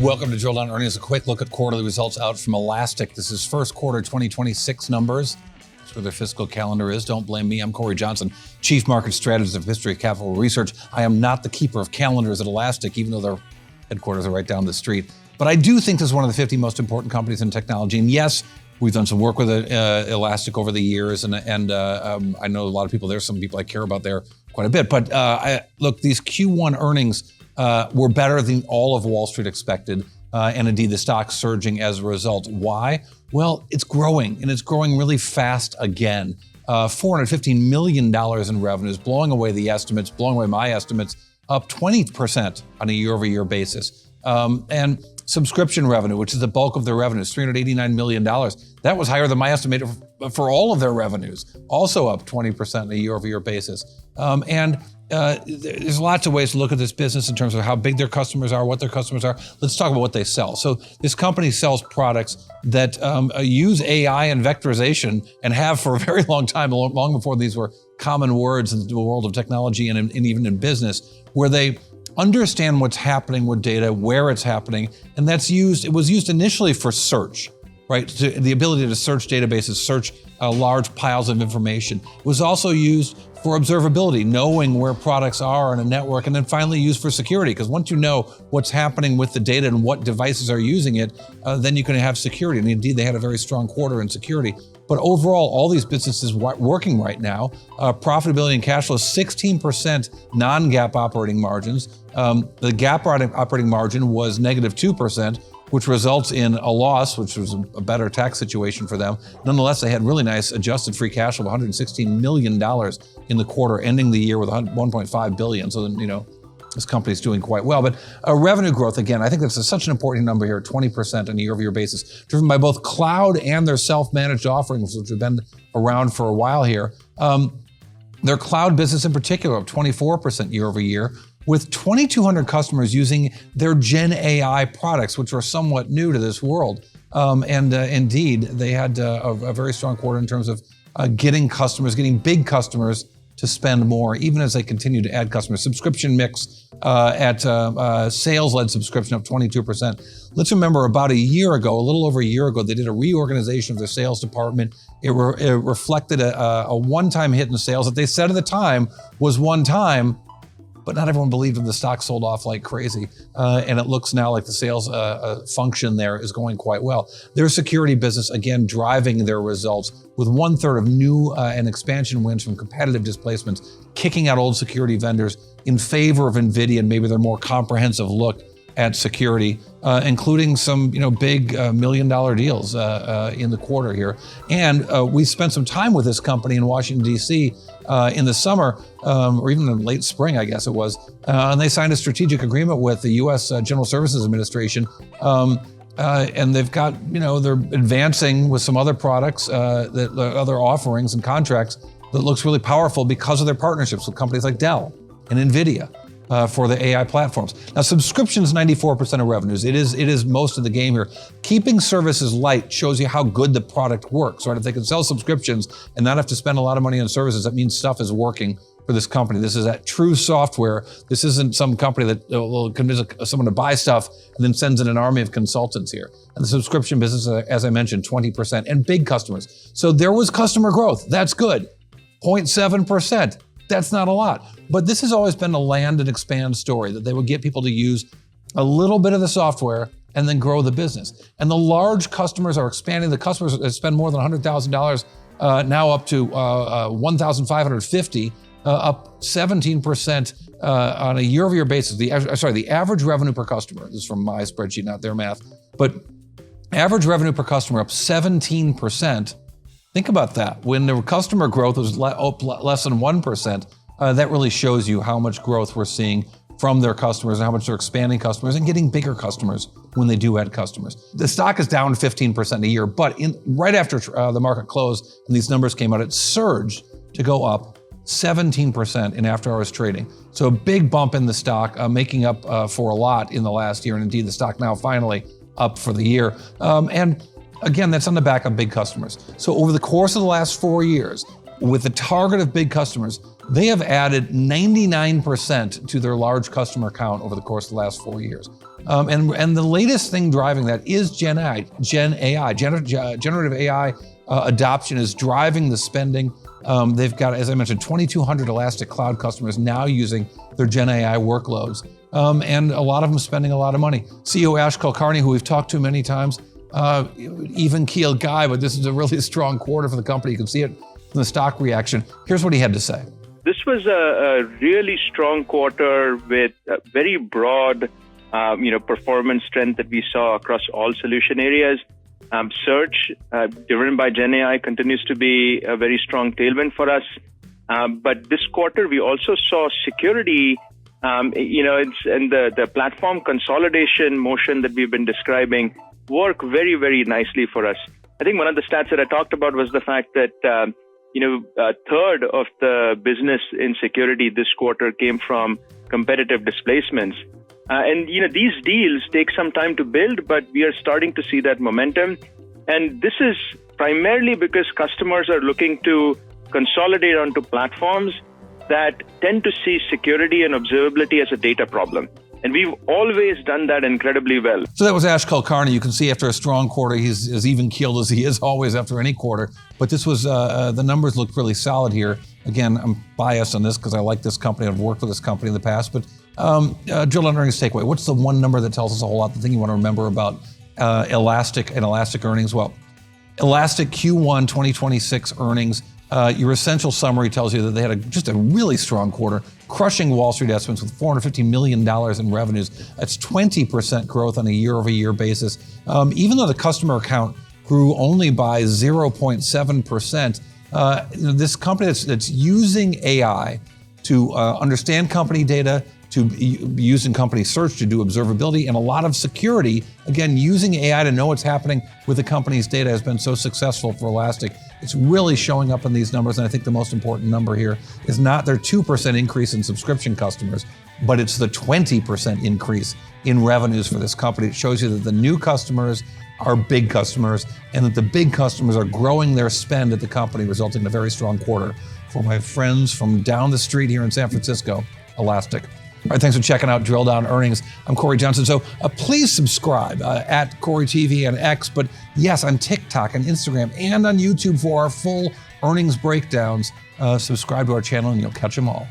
Welcome to Drill Down Earnings, a quick look at quarterly results out from Elastic. This is first quarter 2026 numbers. That's where their fiscal calendar is. Don't blame me. I'm Cory Johnson, Chief Market Strategist of Epistrophy Capital Research. I am not the keeper of calendars at Elastic, even though their headquarters are right down the street. But I do think this is one of the 50 most important companies in technology. And yes, we've done some work with Elastic over the years. And I know a lot of people there, some people I care about there quite a bit. But look, these Q1 earnings were better than all of Wall Street expected, and indeed the stock's surging as a result. Why? Well, it's growing, and it's growing really fast again. $415 million in revenues, blowing away the estimates, blowing away my estimates, up 20% on a year-over-year basis. And subscription revenue, which is the bulk of their revenues, $389 million. That was higher than my estimate for all of their revenues, also up 20% on a year-over-year basis. There's lots of ways to look at this business in terms of how big their customers are, what their customers are. Let's talk about what they sell. So this company sells products that use AI and vectorization and have for a very long time, long before these were common words in the world of technology and even in business, where they understand what's happening with data, where it's happening, and it was used initially for search, right? The ability to search databases, search large piles of information. It was also used for observability, knowing where products are on a network, and then finally used for security, because once you know what's happening with the data and what devices are using it, then you can have security. And indeed, they had a very strong quarter in security. But overall, all these businesses working right now, profitability and cash flow, 16% non-GAAP operating margins. The GAAP operating margin was negative 2%, which results in a loss, which was a better tax situation for them. Nonetheless, they had really nice adjusted free cash flow of $116 million in the quarter, ending the year with $1.5 billion. So then, this company's doing quite well. But revenue growth, again, I think that's such an important number here, 20% on a year-over-year basis, driven by both cloud and their self-managed offerings, which have been around for a while here. Their cloud business in particular, up 24% year-over-year, with 2,200 customers using their Gen AI products, which are somewhat new to this world. Indeed, they had a very strong quarter in terms of getting big customers to spend more, even as they continue to add customers. Subscription mix at sales-led subscription up 22%. Let's remember a little over a year ago, they did a reorganization of their sales department. It reflected a one-time hit in sales that they said at the time was one time, but not everyone believed them. The stock sold off like crazy. And it looks now like the sales function there is going quite well. Their security business, again, driving their results with 1/3 of new and expansion wins from competitive displacements, kicking out old security vendors in favor of NVIDIA and maybe their more comprehensive look at security, including some big $1 million deals in the quarter here. And we spent some time with this company in Washington, D.C. In the summer, or even in late spring, I guess it was, and they signed a strategic agreement with the U.S. General Services Administration. And they've got, they're advancing with some other products, other offerings and contracts that looks really powerful because of their partnerships with companies like Dell and NVIDIA. For the AI platforms. Now, subscription is 94% of revenues. It is most of the game here. Keeping services light shows you how good the product works, right? If they can sell subscriptions and not have to spend a lot of money on services, that means stuff is working for this company. This is that true software. This isn't some company that will convince someone to buy stuff and then sends in an army of consultants here. And the subscription business, as I mentioned, 20%, and big customers. So there was customer growth. That's good. 0.7%. That's not a lot. But this has always been a land and expand story, that they would get people to use a little bit of the software and then grow the business. And the large customers are expanding. The customers that spend more than $100,000 now up to 1,550, up 17% on a year-over-year basis. The average revenue per customer, this is from my spreadsheet, not their math, but average revenue per customer up 17%. Think about that. When the customer growth was less than 1%, that really shows you how much growth we're seeing from their customers and how much they're expanding customers and getting bigger customers when they do add customers. The stock is down 15% a year, but right after the market closed and these numbers came out, it surged to go up 17% in after-hours trading. So a big bump in the stock, making up for a lot in the last year. And indeed, the stock now finally up for the year. And again, that's on the back of big customers. So over the course of the last 4 years, with the target of big customers, they have added 99% to their large customer count over the course of the last 4 years. And the latest thing driving that is Gen AI. Generative AI adoption is driving the spending. They've got, as I mentioned, 2,200 Elastic Cloud customers now using their Gen AI workloads. And a lot of them spending a lot of money. CEO Ash Kulkarni, who we've talked to many times, even keeled guy, but this is a really strong quarter for the company. You can see it from the stock reaction. Here's what he had to say. This was a really strong quarter with very broad, performance strength that we saw across all solution areas. Search, driven by Gen AI, continues to be a very strong tailwind for us. But this quarter, we also saw security, and the platform consolidation motion that we've been describing work very, very nicely for us. I think one of the stats that I talked about was the fact that, a third of the business in security this quarter came from competitive displacements. And these deals take some time to build, but we are starting to see that momentum. And this is primarily because customers are looking to consolidate onto platforms that tend to see security and observability as a data problem. And we've always done that incredibly well. So that was Ash Kulkarni. You can see after a strong quarter, he's as even keeled as he is always after any quarter. But this was, the numbers look really solid here. Again, I'm biased on this because I like this company. I've worked with this company in the past. But drill down earnings takeaway. What's the one number that tells us a whole lot? The thing you want to remember about Elastic and Elastic earnings? Well, Elastic Q1 2026 earnings. Your essential summary tells you that they had just a really strong quarter, crushing Wall Street estimates with $450 million in revenues. That's 20% growth on a year-over-year basis. Even though the customer count grew only by 0.7%, this company that's using AI to understand company data, to use in company search to do observability, and a lot of security, again, using AI to know what's happening with the company's data has been so successful for Elastic. It's really showing up in these numbers, and I think the most important number here is not their 2% increase in subscription customers, but it's the 20% increase in revenues for this company. It shows you that the new customers are big customers, and that the big customers are growing their spend at the company, resulting in a very strong quarter for my friends from down the street here in San Francisco, Elastic. All right, thanks for checking out Drill Down Earnings. I'm Cory Johnson. So please subscribe at Cory TV and X, but yes, on TikTok and Instagram and on YouTube for our full earnings breakdowns. Subscribe to our channel and you'll catch them all.